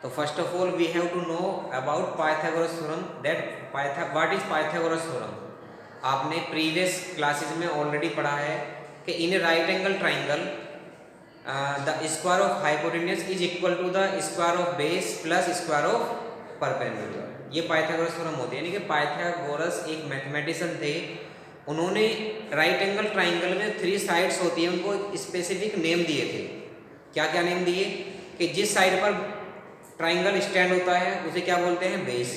तो first of all we have to know about Pythagoras theorem, that what is Pythagoras theorem. आपने previous classes में already पढ़ा है कि in right angle triangle the square of hypotenuse is equal to the square of base plus square of perpendicular. ये Pythagoras theorem होती है, यानी कि पाइथागोरस एक मैथमेटिशियन थे। उन्होंने राइट एंगल ट्राइंगल में 3 साइड्स होती हैं, उनको स्पेसिफिक नेम दिए थे। क्या क्या नेम दिए कि जिस साइड पर ट्राइंगल स्टैंड होता है उसे क्या बोलते हैं, बेस।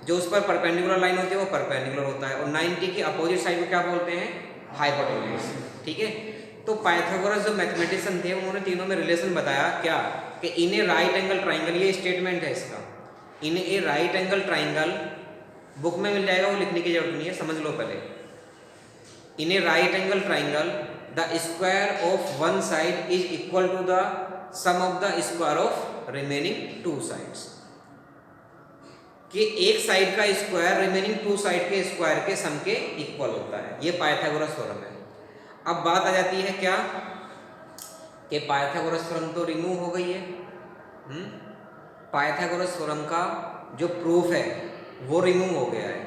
जो उस पर परपेंडिकुलर लाइन होती है वो परपेंडिकुलर होता है, और 90 की अपोजिट साइड को क्या बोलते हैं, हाइपोटेन्यूज। ठीक है, तो पाइथागोरस जो मैथमेटिशियन थे उन्होंने तीनों में रिलेशन बताया। क्या कि इन ए राइट एंगल ट्राइंगल, ये स्टेटमेंट है इसका, इन a right angle triangle, book में मिल जाएगा, वो लिखने की जरूरत नहीं है, समझ लो पहले। In a right angle triangle the square of one side is equal to the sum of the square of remaining 2 sides. कि एक साइड का स्क्वायर रिमेनिंग 2 साइड के स्क्वायर के सम के इक्वल होता है। ये पाइथागोरस थ्योरम है। अब बात आ जाती है क्या कि पाइथागोरस थ्योरम तो रिमूव हो गई है, पाइथागोरस थ्योरम का जो प्रूफ है वो रिमूव हो गया है।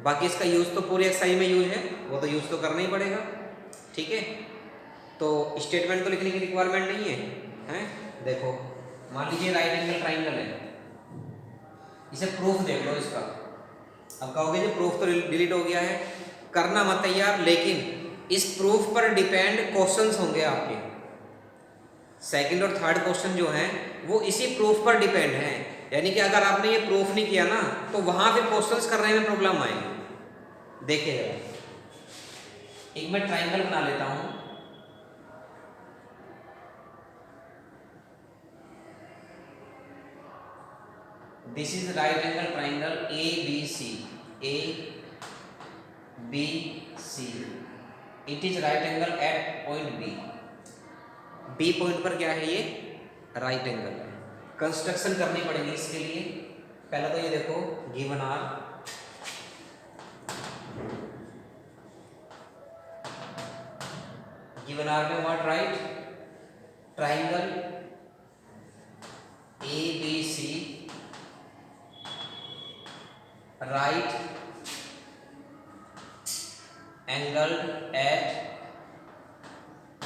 बाकी इसका यूज तो पूरे एक्सरसाइज में यूज है, वो तो यूज तो करना ही पड़ेगा। ठीक है, तो स्टेटमेंट तो लिखने की रिक्वायरमेंट नहीं है, हैं? देखो मान लीजिए राइट एंगल ट्राइंगल है, इसे प्रूफ देख लो इसका। अब कहोगे जो प्रूफ तो डिलीट हो गया है, करना मत तैयार, लेकिन इस प्रूफ पर डिपेंड क्वेश्चंस होंगे आपके। सेकंड और थर्ड क्वेश्चन जो हैं वो इसी प्रूफ पर डिपेंड हैं। यानी कि अगर आपने ये प्रूफ नहीं किया ना तो वहां पे क्वेश्चंस करने में प्रॉब्लम आएगी। देखिए एक मैं ट्राइंगल बना लेता हूं, this is right angle triangle A B C, A B C, it is right angle at point B. B point पर क्या है, ये राइट एंगल है। कंस्ट्रक्शन करनी पड़ेगी इसके लिए। पहले तो ये देखो गिवन आर, गिवन आर में what right, triangle A B C right angle at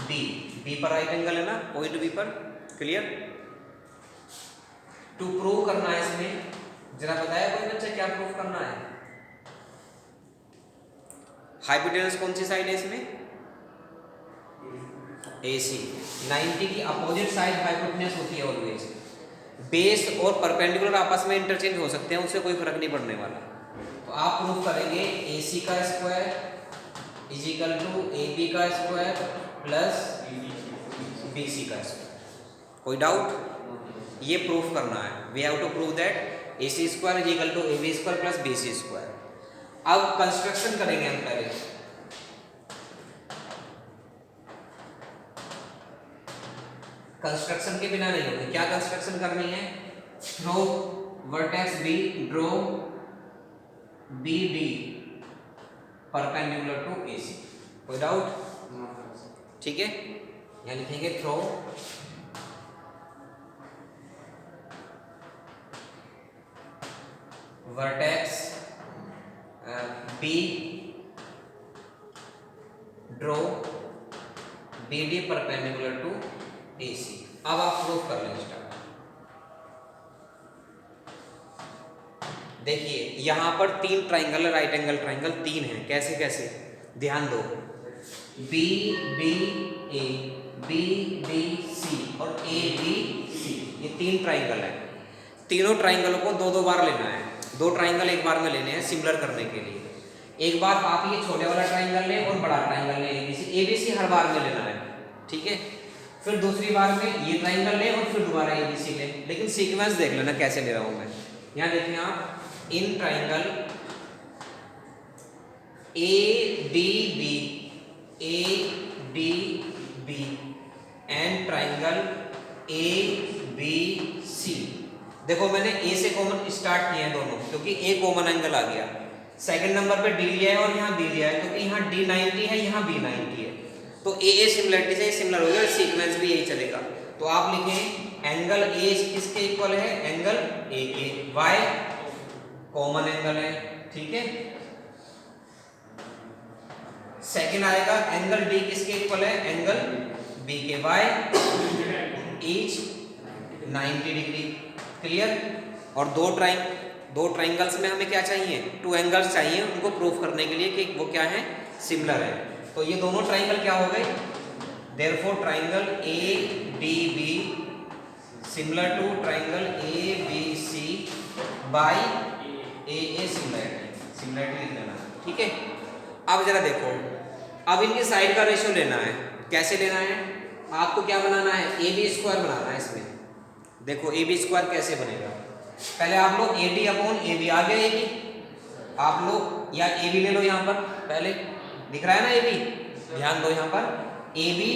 B. B पर राइट एंगल है ना, पॉइंट बी पर, क्लियर। टू प्रूव करना है इसमें, जरा बताया कोई बच्चा क्या प्रूव करना है। हाइपोटेनस कौन सी साइड है इसमें, AC। 90 की अपोजिट साइड हाइपोटेनस होती है ऑलवेज। बेस और परपेंडिकुलर आपस में इंटरचेंज हो सकते हैं, उससे कोई फर्क नहीं पड़ने वाला। तो आप प्रूव करेंगे AC का square is equal to AB का स्क्वायर प्लस BC का स्क्वायर। कोई डाउट, ये प्रूफ करना है। We have to prove that AC square is equal to AB square plus BC square. अब कंस्ट्रक्शन करेंगे हम पहले। कंस्ट्रक्शन के बिना नहीं होगी। क्या कंस्ट्रक्शन करनी है, through vertex B, draw BD perpendicular to AC। कोई डाउट, ठीक है। यहाँ लिखेंगे through vertex B, draw BD perpendicular to AC। अब आप प्रूफ कर लें स्टार्ट। देखिए यहां पर 3 ट्राइंगल, राइट एंगल ट्राइंगल 3 है। कैसे कैसे, ध्यान दो, BDA, BDC और ABC, ये 3 ट्राइंगल है। तीनों ट्राइंगलों को 2-2 बार लेना है। 2 ट्राइंगल एक बार में लेने हैं सिमिलर करने के लिए। एक बार आप ये छोटे वाला ट्राइंगल लें और बड़ा ट्राइंगल लें ABC हर बार में लेना है, ठीक है। फिर दूसरी बार में ये ट्राइंगल लें और फिर दोबारा ABC लें। लेकिन सीक्वेंस देख लेना कैसे ले रहा हूं मैं। यहाँ देखें आप, in triangle ADB, ADB and triangle ABC। देखो मैंने A से कॉमन स्टार्ट किए हैं दोनों, क्योंकि A कॉमन एंगल आ गया। सेकंड नंबर पे D लिया है और यहाँ B लिया है, क्योंकि यहाँ D 90 है, यहाँ B 90 है। तो AA सिमिलरिटी से सिमिलर हो गया, सीक्वेंस भी यही चलेगा। तो आप लिखें एंगल ए किसके इक्वल है, एंगल ए के, वाई कॉमन एंगल है, ठीक है। सेकंड आएगा एंगल डी किसके इक्वल है, एंगल बी के, वाई ईच 90 डिग्री, क्लियर। और दो ट्राइंगल्स में हमें क्या चाहिए, टू एंगल्स चाहिए उनको प्रूफ करने के लिए कि वो क्या है, सिमिलर है। तो ये दोनों ट्राइंगल क्या हो गए, therefore triangle A D B similar to triangle A B C by A similarity लिख लेना, ठीक है। अब जरा देखो, अब इनकी साइड का रेशियो लेना है, कैसे लेना है, आपको क्या बनाना है, ए बी स्क्वायर बनाना है। इसमें देखो ए बी स्क्वायर कैसे बनेगा, पहले आप लोग A D upon A B, आ गया ए बी, आप लोग या ए बी ले लो, यहाँ पर पहले दिख रहा है ना ए बी, ध्यान दो यहाँ पर ए बी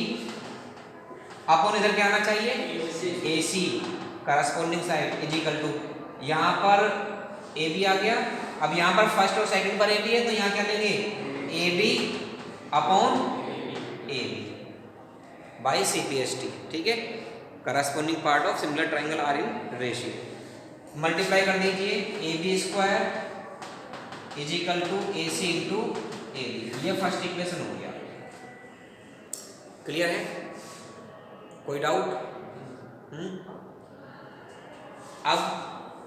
अपॉन इधर क्या आना चाहिए, A C corresponding side is equal to, यहाँ पर ए बी आ गया। अब यहाँ पर फर्स्ट और सेकंड पर ए बी है, तो यहाँ क्या लेंगे, A B upon A B by C P S T, ठीक है। Corresponding part of similar triangle are in ratio, multiply कर दीजिए, A B square is equal to A C into A B, ये फर्स्ट इक्वेशन हो गया, clear है, कोई doubt? अब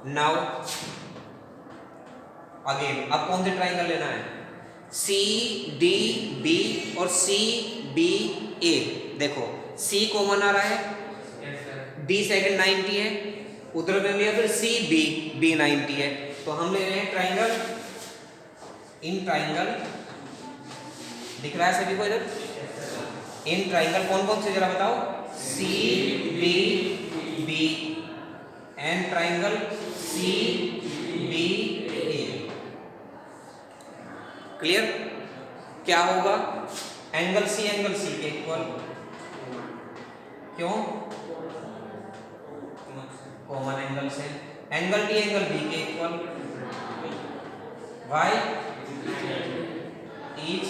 नाउ अगेन, अब कौन से ट्राइंगल लेना है, सी डी बी और सी बी ए। देखो सी कॉमन आ रहा है, डी सेकंड 90 है, उधर में लिया, फिर सी बी बी 90 है, तो हम ले रहे हैं ट्राइंगल, इन ट्राइंगल दिख रहा है सभी को इधर, इन ट्राइंगल कौन कौन से जरा बताओ, C B B and triangle C B A, clear. क्या होगा, एंगल सी के इक्वल, क्यों, कॉमन एंगल से, एंगल डी बी के इक्वल, वाई ईच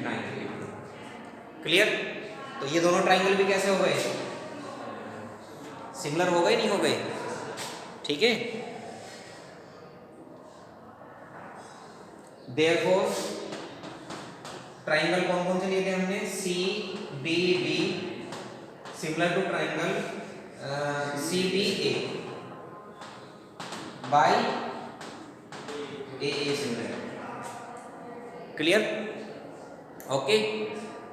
90, क्लियर। तो ये दोनों ट्राइंगल भी कैसे हो गए, सिमिलर हो गए, नहीं हो गए, ठीक है। देयरफॉर ट्राइंगल कौन कौन से लिए थे हमने, C B B similar to triangle C B A by A similar, clear, okay.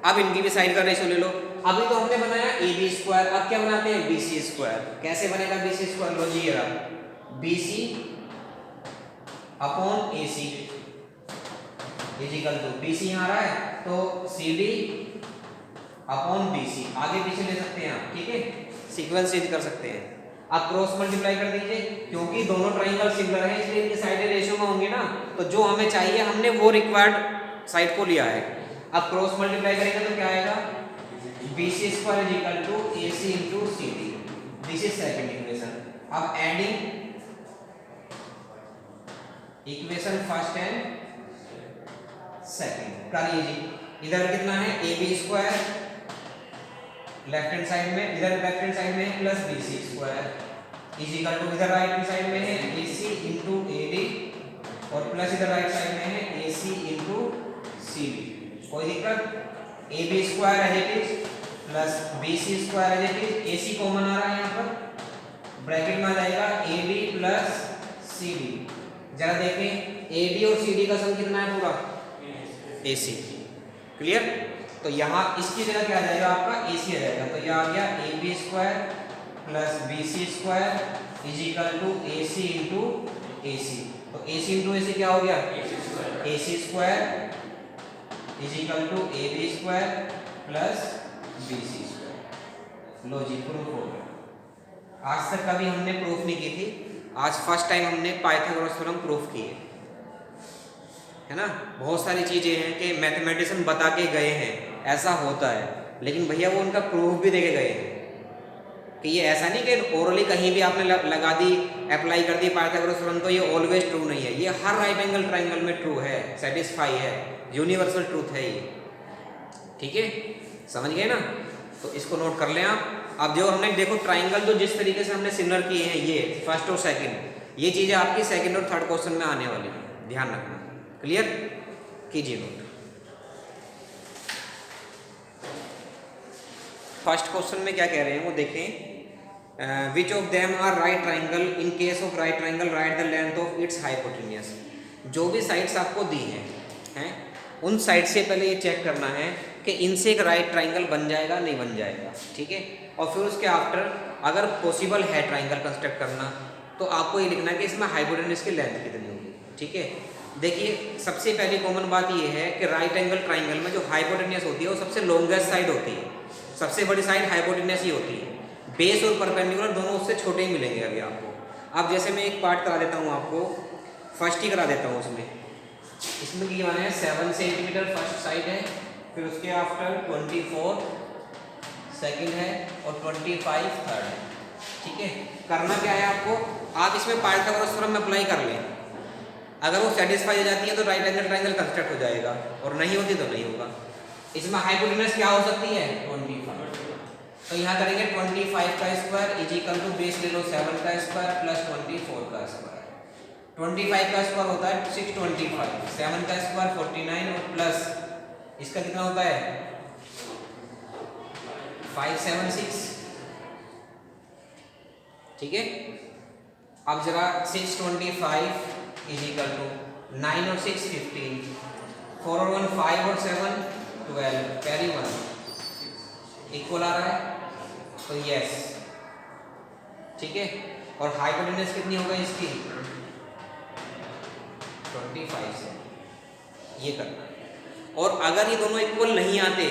अब इनकी भी साइड का रेशियो ले लो, अभी तो हमने बनाया ए बी स्क्वायर, अब क्या बनाते हैं, बी सी स्क्वायर। कैसे बनेगा बी सी स्क्वायर, लो जी रहा, B C upon A C equal to, B C यहाँ रहा है तो C D upon B C, आगे पीछे ले सकते हैं आप, ठीक है, सीक्वेंस चेंज कर सकते हैं। अब क्रॉस मल्टीप्लाई कर दीजिए, क्योंकि दोनों ट्राइंगल सिमिलर हैं इसलिए इनकी साइड रेशियो में होंगे ना, तो जो हमें चाहिए हमने वो रिक्वायर्ड साइड को लिया है। अब क्रॉस मल्टीप्लाई करेंगे तो क्या आएगा, B C square is equal to A C into C D, this is second equation. अब adding equation first and second कर लीजिए, इधर कितना है, A B square left hand side में, इधर लेफ्ट हैंड साइड में है plus B C square is equal to, इधर राइट हैंड साइड में है A C into A D और प्लस इधर राइट साइड में है A C into C D, कोई दिक्कत, A B square as it is plus B C square as it is, A C common आ रहा है यहाँ पर, ब्रैकेट में आ जाएगा A D plus C D, जरा देखें ए डी और सी डी का सम कितना है पूरा, ए सी, क्लियर। तो यहाँ इसकी जगह क्या आ जाएगा आपका, ए सी आ जाएगा, तो यह आ गया A B square plus B C square is equal to A C into A C, तो A C into A C क्या हो गया, A C square is equal to A B square plus B C square. लो जी proof हो गया। आज तक कभी हमने प्रूफ नहीं की थी, आज फर्स्ट टाइम हमने पाइथागोरस थ्योरम प्रूफ किए, है ना। बहुत सारी चीज़ें हैं कि मैथमेटिशियन बता के गए हैं ऐसा होता है, लेकिन भैया वो उनका प्रूफ भी देके गए हैं कि ये ऐसा नहीं कि ओरली कहीं भी आपने लगा दी, अप्लाई कर दी पाइथागोरस थ्योरम, तो ये ऑलवेज ट्रू नहीं है, ये हर राइट एंगल ट्राइंगल में ट्रू है, सेटिस्फाई है, यूनिवर्सल ट्रूथ है ये, ठीक है, समझ गए ना। तो इसको नोट कर लें आप। अब जो हमने देखो ट्राइंगल तो जिस तरीके से हमने सिमिलर किए हैं, ये फर्स्ट और सेकंड, ये चीज़ें आपकी सेकंड और थर्ड क्वेश्चन में आने वाली है, ध्यान रखना। क्लियर कीजिए नोट। फर्स्ट क्वेश्चन में क्या कह रहे हैं वो देखें। Which of them are right triangle, in case of right triangle right the length of its hypotenuse. जो भी साइड्स आपको दी हैं उन साइड से पहले ये चेक करना है कि इनसे एक राइट ट्राइंगल बन जाएगा नहीं बन जाएगा, ठीक है। और फिर उसके आफ्टर अगर पॉसिबल है ट्राइंगल कंस्ट्रक्ट करना तो आपको ये लिखना है कि इसमें हाइपोटेन्यूज की लेंथ कितनी होगी, ठीक है। देखिए सबसे पहली कॉमन बात ये है कि राइट एंगल ट्राइंगल में जो हाइपोटेन्यूज होती है वो सबसे लॉन्गेस्ट साइड होती है, सबसे बड़ी साइड हाइपोटेन्यूज ही होती है। बेस और परपेंडिकुलर दोनों उससे छोटे ही मिलेंगे अभी आपको। अब जैसे मैं एक पार्ट करा देता हूँ आपको, फर्स्ट ही करा देता हूँ उसमें। इसमें क्या है 7 सेंटीमीटर फर्स्ट साइड है, फिर उसके आफ्टर 24 सेकंड है और 25 थर्ड है, ठीक है। करना क्या है आपको, आप इसमें पाइथागोरस थ्योरम में अप्लाई कर लें। अगर वो सेटिस्फाई हो जाती है तो राइट एंगल ट्राइंगल कंस्ट्रक्ट हो जाएगा, और नहीं होती तो नहीं होगा। इसमें हाइपोटेन्यूज क्या हो सकती है 25, तो यहाँ करेंगे 25 का square is equal to base ले लो 7 का स्क्वायर प्लस 24 का स्क्वायर। 25 का स्क्वायर होता है 625, 7 का स्क्वायर 49 और प्लस इसका कितना होता है 576, ठीक है। अब जरा 625 इज इक्वल टू 9 और 6 15, 4 और 1 5 और 7 12, कैरी 1 इक्वल आ रहा है, तो यस, ठीक है। और हाइपोटेन्यूज कितनी हो गई इसकी 25 से, ये करना है। और अगर ये दोनों इक्वल नहीं आते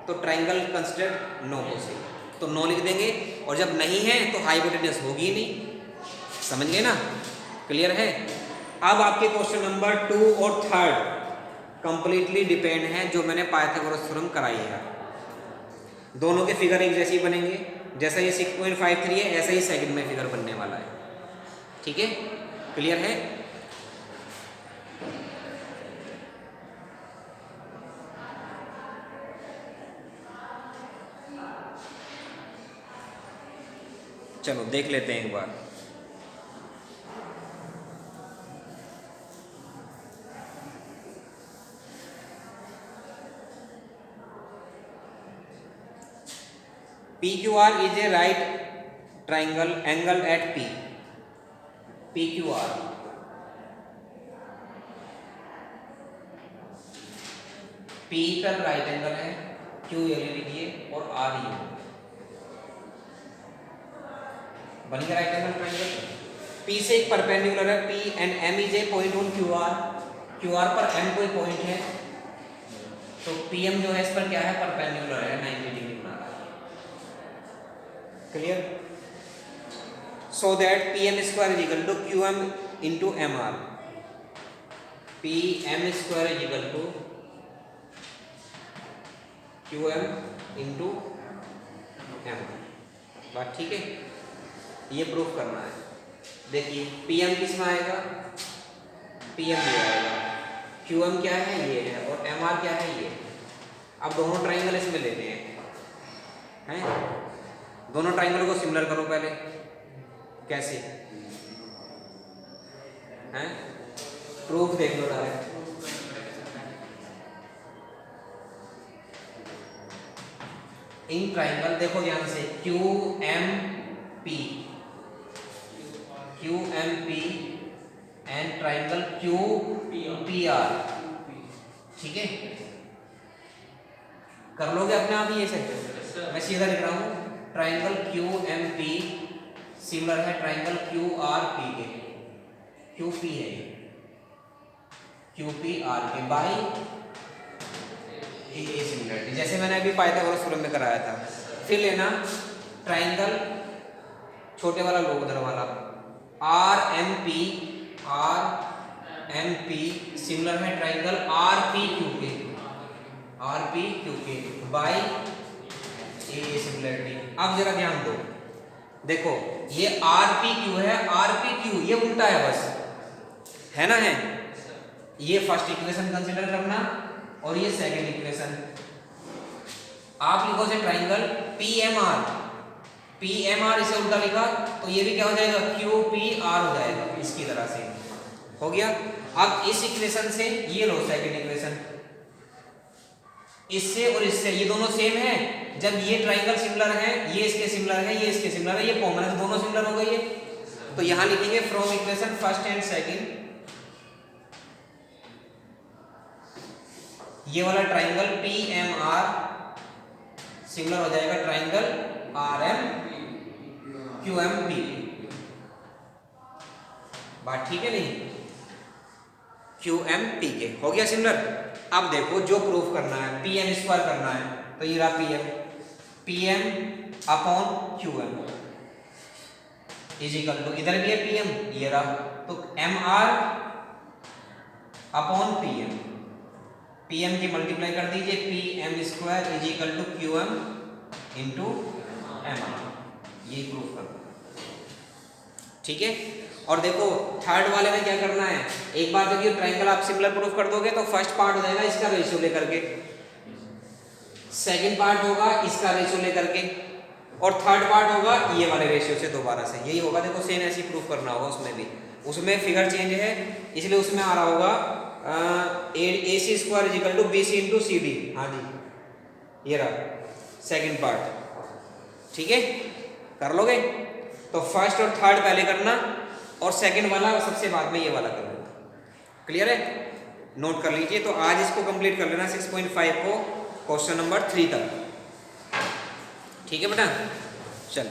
तो ट्राइंगल कंस्ट्रक्ट नो पॉसिबल, तो नो लिख देंगे। और जब नहीं है तो हाइपोटेन्यूज होगी ही नहीं, समझ गए ना, क्लियर है। अब आपके क्वेश्चन नंबर 2 और 3 कंप्लीटली डिपेंड है जो मैंने पाइथागोरस थ्योरम कराई है। दोनों के फिगर एक जैसे ही बनेंगे, जैसा ये 6.53 है ऐसा ही सेकंड में फिगर बनने वाला है, ठीक है, क्लियर है। चलो देख लेते हैं एक बार। PQR is a right triangle angle at P. PQR P का राइट एंगल है, Q ये लीजिए और R ये बन गया राइट एंगल ट्राइंगल। P से एक परपेंडिकुलर है P and M is a point on QR, QR पर M कोई पॉइंट है, तो PM जो है इस पर क्या है परपेंडिकुलर है 90 डिग्री बना रहा है, clear. So that PM square is equal to QM into MR, PM square is equal to QM into MR, बात ठीक है। ये प्रूफ करना है। देखिए PM किस में आएगा, PM ये आएगा, QM क्या है ये है, और MR क्या है ये। अब दोनों ट्राइंगल इसमें लेते हैं, दोनों ट्राइंगल को सिमिलर करो पहले, कैसे हैं, प्रूफ देख लो डायरेक्ट। इन ट्राइंगल देखो ध्यान से QMP एंड ट्राइंगल QPR, ठीक है, कर लोगे अपने आप ये से। मैं सीधा लिख रहा हूं ट्राइंगल QMP सिमिलर है ट्राइंगल QRP के, QP है QPR के बाई ए सिमिलरिटी, जैसे मैंने अभी पाइथागोरस थ्योरम में कराया था। फिर लेना ट्राइंगल छोटे वाला लोअर वाला RMP सिमिलर है ट्राइंगल RPQ के बाई ए सिमिलरिटी। अब जरा ध्यान दो, देखो ये RPQ है, RPQ ये उल्टा है बस, है ना, है। ये फर्स्ट इक्वेशन कंसीडर करना और ये सेकंड इक्वेशन। आप लिखो से triangle PMR P M R इसे उल्टा लिखा तो ये भी क्या हो जाएगा, क्यू पी आर हो जाएगा, इसकी तरह से हो गया। अब इस इक्वेशन से ये लो सेकंड इक्वेशन, इससे और इससे ये दोनों सेम है, जब ये ट्राइंगल सिमिलर है, ये इसके सिमिलर है, ये इसके सिमिलर है, ये कॉमन है, दोनों सिमिलर हो गए ये, तो यहां लिखेंगे from equation first and second, ये वाला triangle P M R similar हो जाएगा triangle R M Q M P. बात ठीक है नहीं, क्यू एम पी के हो गया सिमिलर। अब देखो जो प्रूफ करना है, पी एम स्क्वायर करना है, तो ये रहा P M upon Q M is equal to, इधर भी है पी एम, ये रहा, तो M R upon P M, P M की मल्टीप्लाई कर दीजिए, P M square is equal to Q M into M R, ये प्रूफ करना, ठीक है। और देखो थर्ड वाले में क्या करना है, एक बार जब ये ट्राइंगल आप सिमिलर प्रूफ कर दोगे तो फर्स्ट पार्ट हो जाएगा इसका रेशियो लेकर के, सेकंड पार्ट होगा इसका रेशियो लेकर के, और थर्ड पार्ट होगा ये वाले रेशियो से दोबारा से, यही होगा। देखो सेम ऐसे ही प्रूफ करना होगा उसमें भी, उसमें फिगर चेंज है इसलिए उसमें आ रहा होगा A C square is equal to B C into C D, हाँ जी ये रहा सेकंड पार्ट, ठीक है कर लोगे। तो फर्स्ट और थर्ड पहले करना और सेकंड वाला सबसे बाद में ये वाला कर लेना, क्लियर है, नोट कर लीजिए। तो आज इसको कंप्लीट कर लेना 6.5 को क्वेश्चन नंबर 3 तक, ठीक है बेटा, चल।